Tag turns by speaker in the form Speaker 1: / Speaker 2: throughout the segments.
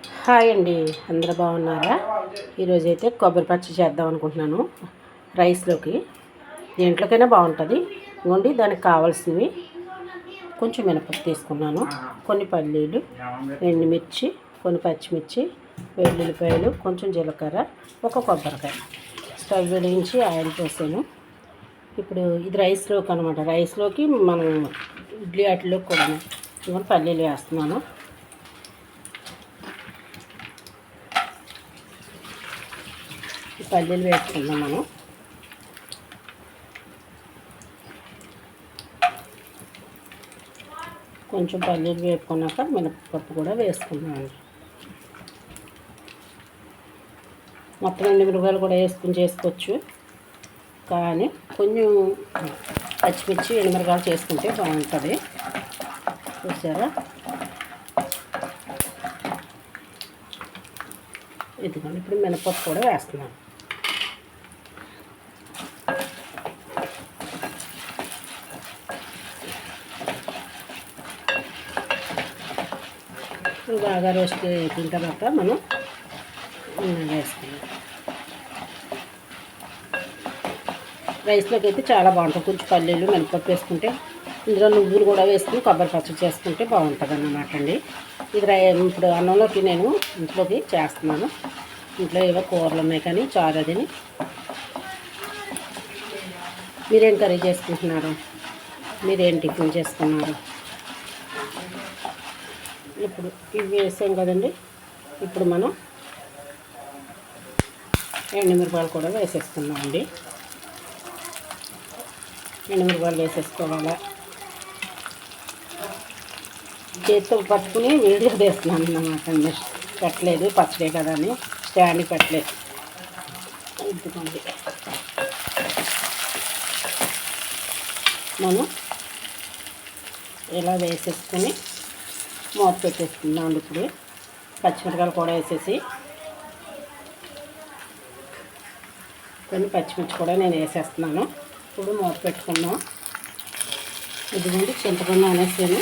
Speaker 1: Hi అండి, అందరూ బాగున్నారా? ఈరోజైతే కొబ్బరి పచ్చడి చేద్దాం అనుకుంటున్నాను రైస్లోకి. దేంట్లోకైనా బాగుంటుంది. ఇవ్వండి, దానికి కావాల్సినవి కొంచెం మినపప్పు తీసుకున్నాను, కొన్ని పల్లీలు, ఎండుమిర్చి, కొన్ని పచ్చిమిర్చి, వెల్లుల్లిపాయలు, కొంచెం జీలకర్ర, ఒక కొబ్బరికాయ. స్టవ్ వెలిగించి ఆయిల్ పోసాను. ఇప్పుడు ఇది రైస్లోకి అనమాట. రైస్లోకి మనం ఇడ్లీ వాటిలోకి కూడా ఇవన్నీ పల్లీలు వేస్తున్నాను. పల్లీలు వేసుకుందాం మనం. కొంచెం పల్లీలు వేపుకున్నాక మినపప్పు కూడా వేసుకుందాం. మొత్తం ఎండుమిరపకాయలు కూడా వేసుకుని చేసుకోవచ్చు, కానీ కొంచెం పచ్చిమిర్చి ఎండుమిరపకాయలు చేసుకుంటే బాగుంటుంది. చూసారా? ఇదిగోండి, ఇప్పుడు మినపప్పు కూడా వేస్తున్నాను. బాగా రోస్ట్ అయిన తర్వాత మనం వేసుకున్నాం. రైస్లోకి అయితే చాలా బాగుంటుంది. కొంచెం పల్లీలు మినపప్పు వేసుకుంటే, ఇందులో నువ్వులు కూడా వేసుకుని కొబ్బరి పచ్చడి చేసుకుంటే బాగుంటుంది అన్నమాట అండి. ఇది ఇప్పుడు అన్నంలోకి నేను ఇంట్లోకి చేస్తున్నాను. ఇంట్లో ఏవో కూరలు ఉన్నాయి కానీ చారు అదిని. మీరేం కర్రీ చేసుకుంటున్నారు? మీరేం టిఫిన్ చేసుకున్నారు? ఇప్పుడు ఇవి వేసాం కదండి. ఇప్పుడు మనం ఎండుమిరపకాయలు కూడా వేసేస్తున్నామండి. ఎండుమిరపకాయలు వేసేసుకోవాలా. చేతితో పట్టుకుని వీడియో తీస్తున్నాను అన్నమాట అండి. పెట్టలేదు, పచ్చడే కదా అని స్టాండ్ పెట్టలేదు. ఇద్దుకోండి, మనం ఇలా వేసేసుకొని మూత పెట్టేసుకుందాం. ఇప్పుడు పచ్చిమిరపకాయలు కూడా వేసేసి, కొన్ని పచ్చిమిర్చి కూడా నేను వేసేస్తున్నాను. ఇప్పుడు మూత పెట్టుకుందాం. ఇదిగోండి, చింతపండు అనేసాను.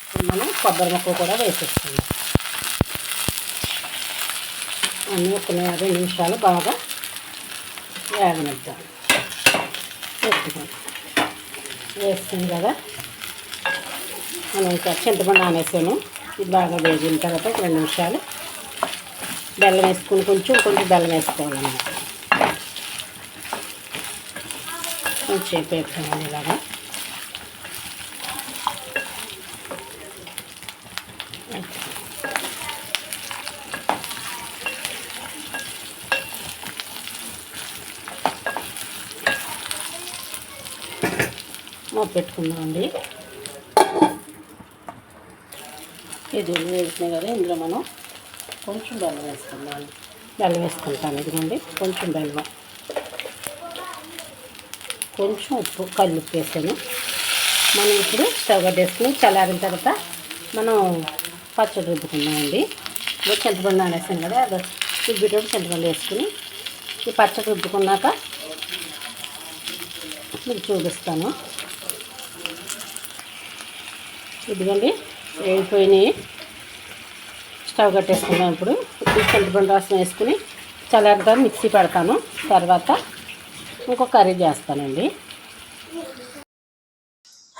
Speaker 1: ఇప్పుడు మనం కొబ్బరి ముక్క కూడా వేసేస్తున్నాం. అన్నీ ఒక 2 నిమిషాలు బాగా వేగనిద్దాం. వేస్తుంది కదా, మనం ఇంకా చింతపండు ఆనేసాను. ఇది బాగా వేగిన తర్వాత 2 నిమిషాలు బెల్లం వేసుకుని కొంచెం బెల్లం వేసుకోవాలన్నమాట. కొంచెం వేపుకోవాలి ఇలాగా. మూత పెట్టుకుందామండి. ఇది వేసినాయి కదా, ఇందులో మనం కొంచెం బెల్లం వేసుకుందాం. బెల్లం వేసుకుంటాను. ఇదిగోండి, కొంచెం బెల్లం, కొంచెం ఉప్పు, కల్లుప్పు వేసాను. మనం ఇప్పుడు స్టవ్ కట్టేసుకుని చల్లారిన తర్వాత మనం పచ్చడి రుబ్బుకుందామండి. ఇప్పుడు చింతపండు అనేసాను కదా, అది రుబ్బేటప్పుడు చింతపండు వేసుకుని ఈ పచ్చడి రుబ్బుకున్నాక మీకు చూపిస్తాను. ఇదిగోండి, వేగిపోయినాయి. స్టవ్ కట్టేసుకున్నాం. ఇప్పుడు చింతపండు రసం వేసుకుని చల్లారితో మిక్సీ పెడతాను. తర్వాత ఇంకో కర్రీ చేస్తానండి.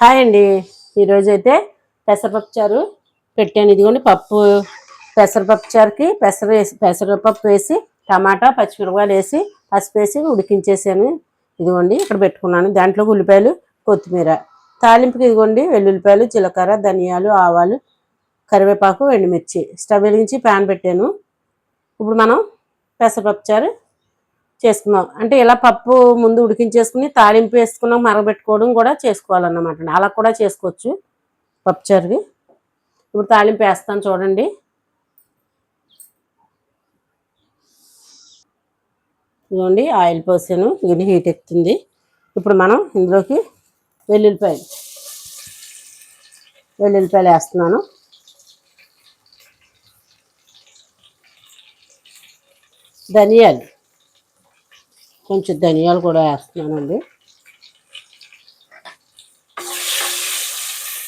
Speaker 1: హాయ్ అండి, ఈరోజైతే పెసరపప్పు చారు పెట్టాను. ఇదిగోండి, పెసరపప్పు చారుకి పెసరపప్పు వేసి టమాటా, పచ్చిమిరపకాయలు వేసి పసుపు వేసి ఉడికించేసాను. ఇదిగోండి, ఇక్కడ పెట్టుకున్నాను. దాంట్లో ఉల్లిపాయలు, కొత్తిమీర, తాలింపుకి ఇదిగోండి వెల్లుల్లిపాయలు, జీలకర్ర, ధనియాలు, ఆవాలు, కరివేపాకు, ఎండుమిర్చి. స్టవ్ వెలిగించి ప్యాన్ పెట్టాను. ఇప్పుడు మనం పెసరపప్పు చారు చేసుకున్నాం. అంటే ఇలా పప్పు ముందు ఉడికించేసుకుని తాలింపు వేసుకున్నాం, మరగబెట్టుకోవడం కూడా చేసుకోవాలన్నమాట. అలా కూడా చేసుకోవచ్చు పప్పుచారుని. ఇప్పుడు తాలింపు వేస్తాను చూడండి. ఇదిగోండి, ఆయిల్ పోసాను. గిన్నె హీట్ ఎక్కుతుంది. ఇప్పుడు మనం ఇందులోకి వెల్లుల్లిపాయలు వేస్తున్నాను. ధనియాలు, కొంచెం ధనియాలు కూడా వేస్తున్నానండి.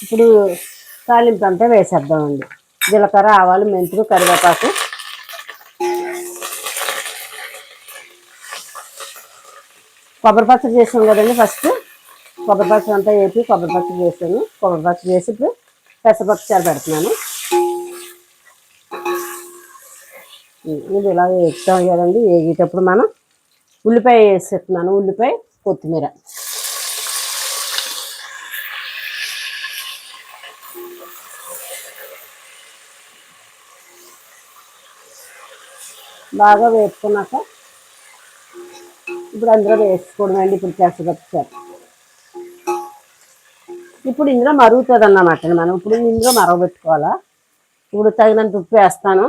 Speaker 1: ఇప్పుడు తాలింపు అంతా వేసేద్దామండి. జీలకర్ర, ఆవాలు, మెంతులు, కరివేపాకు. కొబ్బరి పచ్చడి చేసాం కదండి. ఫస్ట్ కొబ్బరి పచ్చడి అంతా వేసి కొబ్బరి పచ్చడి చేసాను. కొబ్బరి పచ్చడి చేసి ఇప్పుడు పెసరపప్పు చారు పెడుతున్నాను. ఇది ఇలా వేస్తాం కదండి. వేగేటప్పుడు మనం ఉల్లిపాయ వేసేస్తున్నాను. ఉల్లిపాయ, కొత్తిమీర. బాగా వేసుకున్నాక ఇప్పుడు అందులో వేసుకోవడం అండి. ఇప్పుడు పెసరపప్పు చారు ఇప్పుడు ఇందులో మరుగుతుంది అన్నమాట. మనం ఇప్పుడు ఇందులో మరగబెట్టుకోవాలా. ఇప్పుడు తగినంత ఉప్పు వేస్తాను.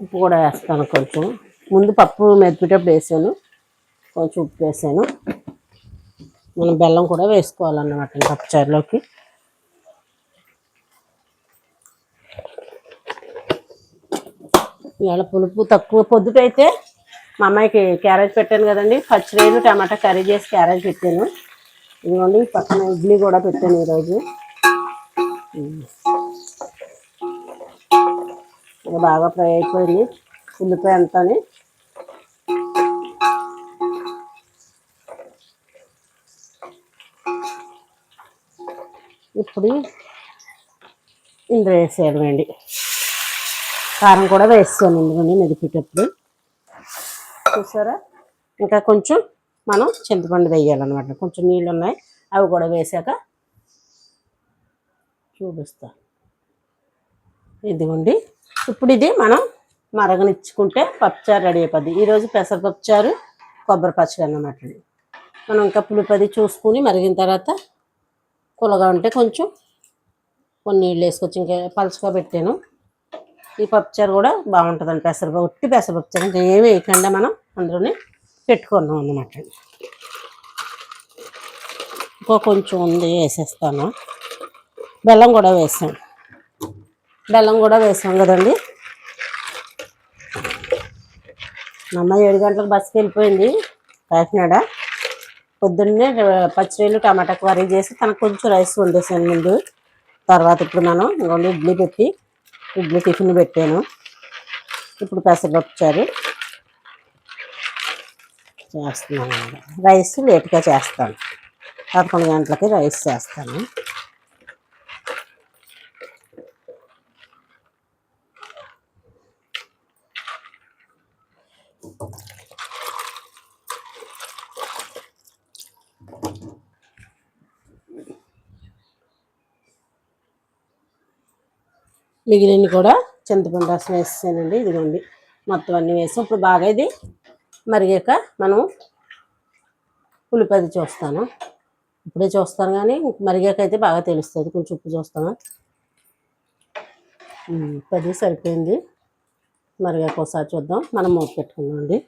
Speaker 1: ఉప్పు కూడా వేస్తాను కొంచెం. ముందు పప్పు మెదిపేటప్పుడు వేసాను, కొంచెం ఉప్పు వేసాను. మనం బెల్లం కూడా వేసుకోవాలన్నమాట పప్పుచారులోకి. ఇవాళ పులుపు తక్కువ. పొద్దుటైతే మా అమ్మాయికి క్యారేజ్ పెట్టాను కదండి. పచ్చిరేలు టమాటా కర్రీ చేసి క్యారేజ్ పెట్టాను. ఇదిగోండి పక్కన ఇడ్లీ కూడా పెట్టాను ఈరోజు. బాగా ఫ్రై అయిపోయింది ఉల్లిపాయ అంతాని. ఇప్పుడు ఇందులో వేసేయడం అండి. కారం కూడా వేస్తాను ఎందుకండి మెదిపేటప్పుడు. చూసారా, ఇంకా కొంచెం మనం చింతపండు వేయాలన్నమాట. కొంచెం నీళ్ళు ఉన్నాయి, అవి కూడా వేసాక చూపిస్తా. ఇదిగోండి ఇప్పుడు ఇది మనం మరగనిచ్చుకుంటే పప్పుచారు రెడీ అయిపోద్ది. ఈరోజు పెసరపప్పుచారు, కొబ్బరి పచ్చడి అన్నమాట. మనం ఇంకా పులుపది చూసుకుని మరిగిన తర్వాత పుల్లగా ఉంటే కొంచెం కొన్ని నీళ్ళు వేసుకొచ్చి ఇంకా పలుచగా పెట్టాను. ఈ పప్పుచారు కూడా బాగుంటుందండి. ఒట్టి పెసరపప్పుచారు ఇంకా ఏమి వేయకుండా మనం అందులోనే పెట్టుకున్నాం అన్నమాట. ఇంకో కొంచెం ఉంది, వేసేస్తాను. బెల్లం కూడా వేసాం. బెల్లం కూడా వేసాం కదండి. మా అమ్మ 7 గంటలకు బస్సుకి వెళ్ళిపోయింది కాకినాడ. పొద్దున్నే పచ్చిరేలు టమాటా కర్రీ చేసి తనకు కొంచెం రైస్ వండేసాను ముందు. తర్వాత ఇప్పుడు మనం ఇంకొంచెం ఇడ్లీ పెట్టి ఇడ్లీ టిఫిన్ పెట్టాను. ఇప్పుడు పెసరపప్పు చారు చేస్తున్నాను. రైస్ లేట్గా చేస్తాను, 11 గంటలకి రైస్ చేస్తాను. మిగిలిన కూడా చింతపండు రసం వేసానండి. ఇదిగోండి మొత్తం అన్నీ వేసాం. ఇప్పుడు బాగా ఇది మరిగాక మనం పులిపది చూస్తాను. ఇప్పుడే చూస్తాను కానీ మరిగాక అయితే బాగా తెలుస్తుంది. కొంచెం ఉప్పు చూస్తాను. 10 సరిపోయింది. మరిగాక ఒకసారి చూద్దాం. మనం మూత పెట్టుకుందాం అండి.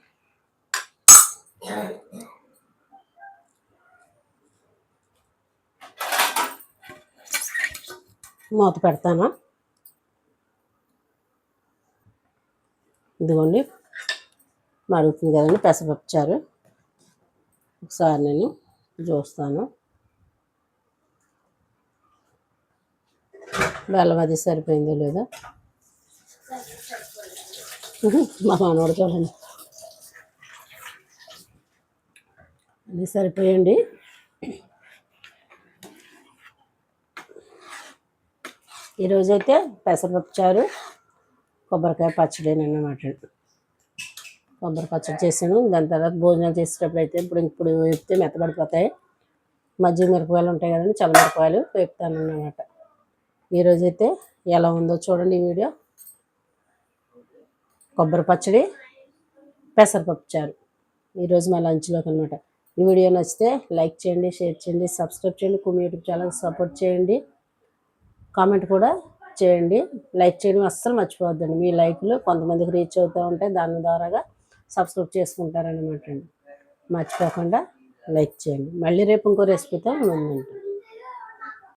Speaker 1: మూత పెడతాను. ఇదిగోండి మరుగుతుంది కదండి పెసరపప్పు చారు. ఒకసారి నేను చూస్తాను. బెల్లం అది సరిపోయిందో లేదో మా మనోడు చూడండి. అది సరిపోయండి. ఈరోజైతే పెసరపప్పు చారు, కొబ్బరికాయ పచ్చడి అన్నమాట. కొబ్బరి పచ్చడి చేసాను. దాని తర్వాత భోజనాలు చేసేటప్పుడు అయితే ఇప్పుడు వేపితే మెత్తబడిపోతాయి. మజ్జిగ మిరపకాయలు ఉంటాయి కదండి, చల్లమిరపకాయలు వేపుతాను అన్నమాట. ఈరోజైతే ఎలా ఉందో చూడండి ఈ వీడియో. కొబ్బరి పచ్చడి, పెసరపప్పు చారు ఈరోజు మా లంచ్లోకి అనమాట. ఈ వీడియో నచ్చితే లైక్ చేయండి, షేర్ చేయండి, సబ్స్క్రైబ్ చేయండి. కుమి యూట్యూబ్ ఛానల్ సపోర్ట్ చేయండి. కామెంట్ కూడా చేయండి. లైక్ చేయడం అస్సలు మర్చిపోవద్దండి. మీ లైక్లు కొంతమందికి రీచ్ అవుతూ ఉంటాయి, దాని ద్వారాగా సబ్స్క్రైబ్ చేసుకుంటారనమాట అండి. మర్చిపోకుండా లైక్ చేయండి. మళ్ళీ రేపు ఇంకో రెసిపీతో ముందుంటాం.